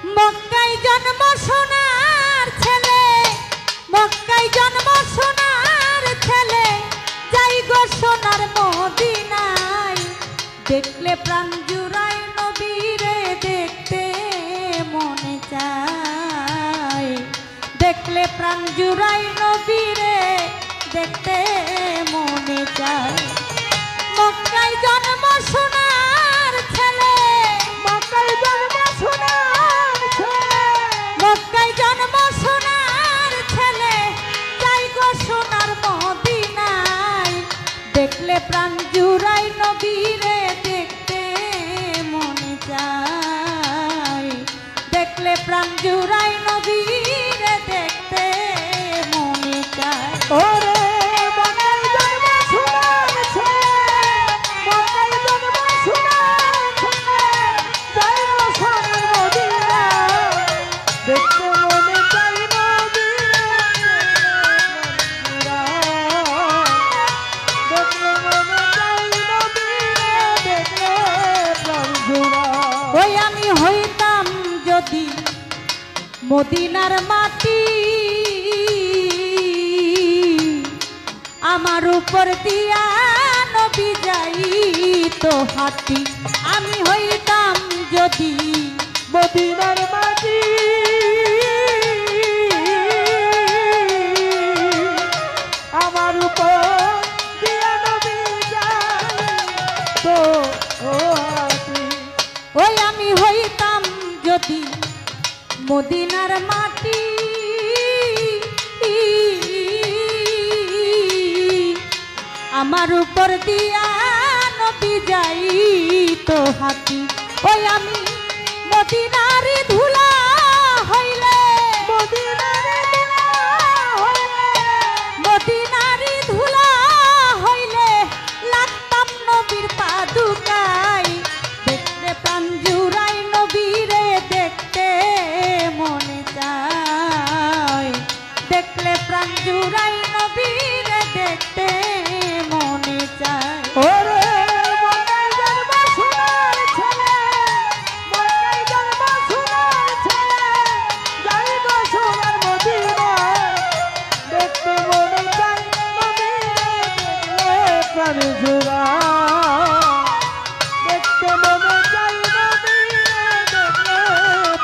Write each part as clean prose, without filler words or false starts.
মক্কায় জন্ম সোনার ছেলে, মক্কায় জন্ম সোনার ছেলে, যাই গো সোনার মদিনায়। দেখলে প্রাণ জুড়ায় নবীরে দেখতে মনে চায়, দেখলে প্রাণ জুড়ায় নবীরে দেখতে মনে চায়। মক্কায় জন্ম সোনার ছেলে, মক্কায় জন্ম সোনার ছেলে, মক্কায় জন্ম সোনার ছেলে, যাই গো সোনার মদিনায়। দেখলে প্রাণ জুড়াই নবীরে দেখতে মনে চায়, দেখলে প্রাণ জুড়াই নবীরে দেখতে মনে চায়। ওরে মক্কায় জন্ম সোনার ছেলে, মক্কায় জন্ম সোনার ছেলে, যাই গো সোনার মদিনা, দেখতে মনে চাই নবীরে, দেখলে মনে চাই নবীরে, দেখলে প্রাণ জুড়ায়। ওই আমি হইতাম যদি মদিনার মাটি, আমার উপর দিয়া নবী যাইতো হাঁটি। আমি হইতাম যদি মদিনার মাটি, আমার উপর দিয়া নবী যাইতো হাঁটি। ওই আমি হইতাম যদি মদিনার মাটি, আমার উপর দিয়া নবী যাইতো হাঁটি। ওই আমি মদিনারি ধুলা হইলে, মদিনারে ধুলা হইলে, মদিনারি ধুলা হইলে লাগতাম নবীর পাদুকায়। দেখলে প্রাণ জুড়াই নবীরে দেখতে মনে চায়, দেখলে প্রাণ জুড়াই নবীরে দেখতে মনে চায়। ওরে মক্কায় জন্ম সোনার ছেলে, মক্কায় জন্ম সোনার ছেলে, যাই গো সোনার মদিনা, দেখতে মনে চাই নবীরে, দেখলে প্রাণ জুড়ায়। দেখতে মনে চাই নবীরে, দেখলে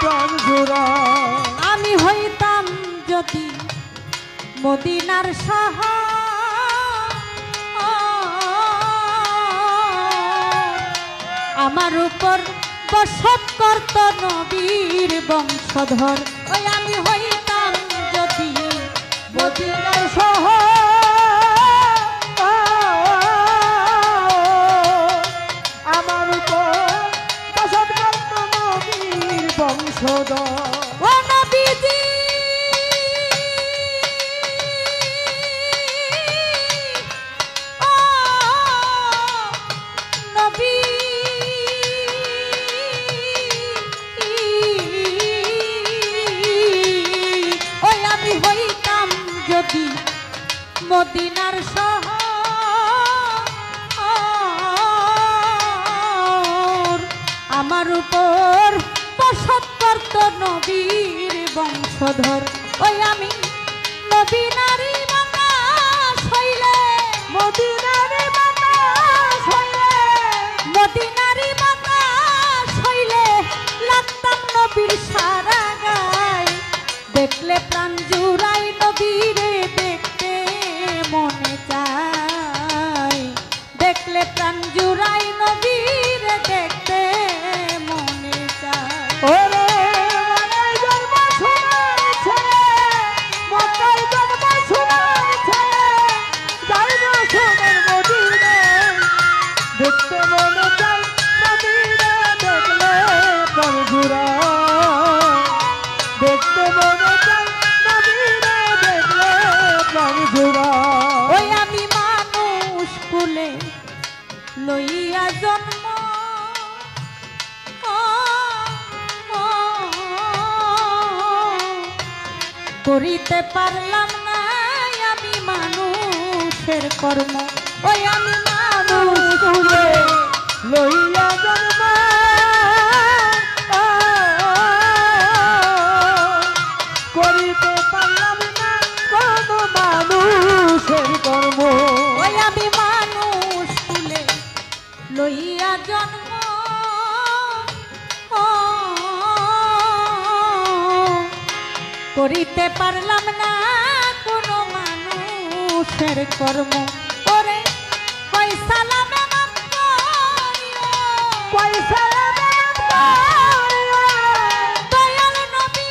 প্রাণ জুড়ায়। আমি হইতাম যদি মদিনার শাহ, আমার উপর বসত করত নবীর বংশধর। ওই আমি হইতাম যদি মদিনার শহর, আমার উপর বসত করত নবীর বংশধর। ও নবীজি, ও নবী, ওই আমি হইতাম যদি মদিনার শহর, আমার উপর বসত করত নবীর বংশধর। ওই আমি নবীনারি বাতাস হইলে, মদিনারে বাতাস হইলে, মদিনারি বাতাস হইলে লাগতাম নবীর সারা গায়। দেখলে প্রাণ জুড়াই নবীরে দেখতে মনে চায়, দেখলে প্রাণ জুড়াই নবীরে দেখতে মনে চায়। ওরে মক্কায় জন্ম সোনার ছেলে, মক্কায় জন্ম সোনার ছেলে, যাই গো সোনার মদিনা, দেখতে মনে চাই নবীরে, দেখলে প্রাণ জুড়ায়। দেখতে মনে চাই নবীরে, দেখলে প্রাণ জুড়ায়। ওই আমি মানুষ কুলে লইয়া জন্ম, করিতে পারলাম না আমি মানুষের কর্ম। ওই আমি মানুষ কুলে লইয়া জন্ম করিতে পারলাম না কোনো মানুষের কর্ম ওরে কই সালামে মাফ করিও পয়সা দয়াল নবী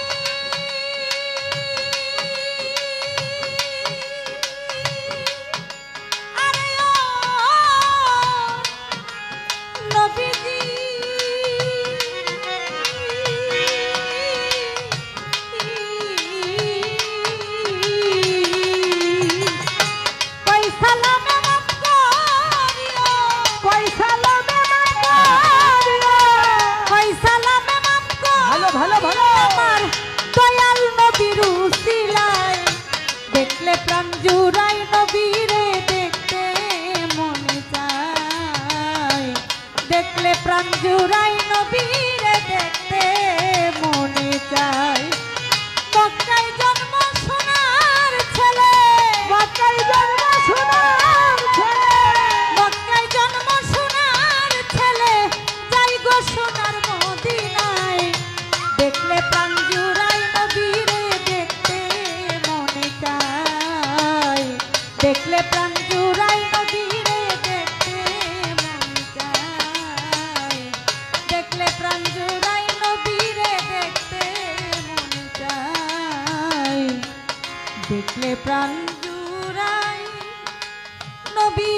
আরে ও নবীজি কই সালামে মাফ করিও পয়সা কই সালামে মাফ ভালো ভালো ভালো আমার দয়াল নবীর উসিলায় দেখলে প্রাণ জুড়াই নবীরে দেখতে মনে চায় দেখলে প্রাণ জুড়াই নবীরে দেখতে মনে চায় মক্কায় জন্ম সোনার ছেলে মক্কায় জন্ম সোনার ছেলে মক্কায় জন্ম সোনার ছেলে যাই গো সোনার মদিনায় দেখলে প্রাণ জুড়াই নবীরে দেখতে মনে চায় দেখলে প্রাণ জুড়াই নবীরে দেখতে মনে চায় দেখলে প্রাণ জুড়াই নবীরে দেখতে মনে চায় দেখলে প্রাণ জুড়াই নবী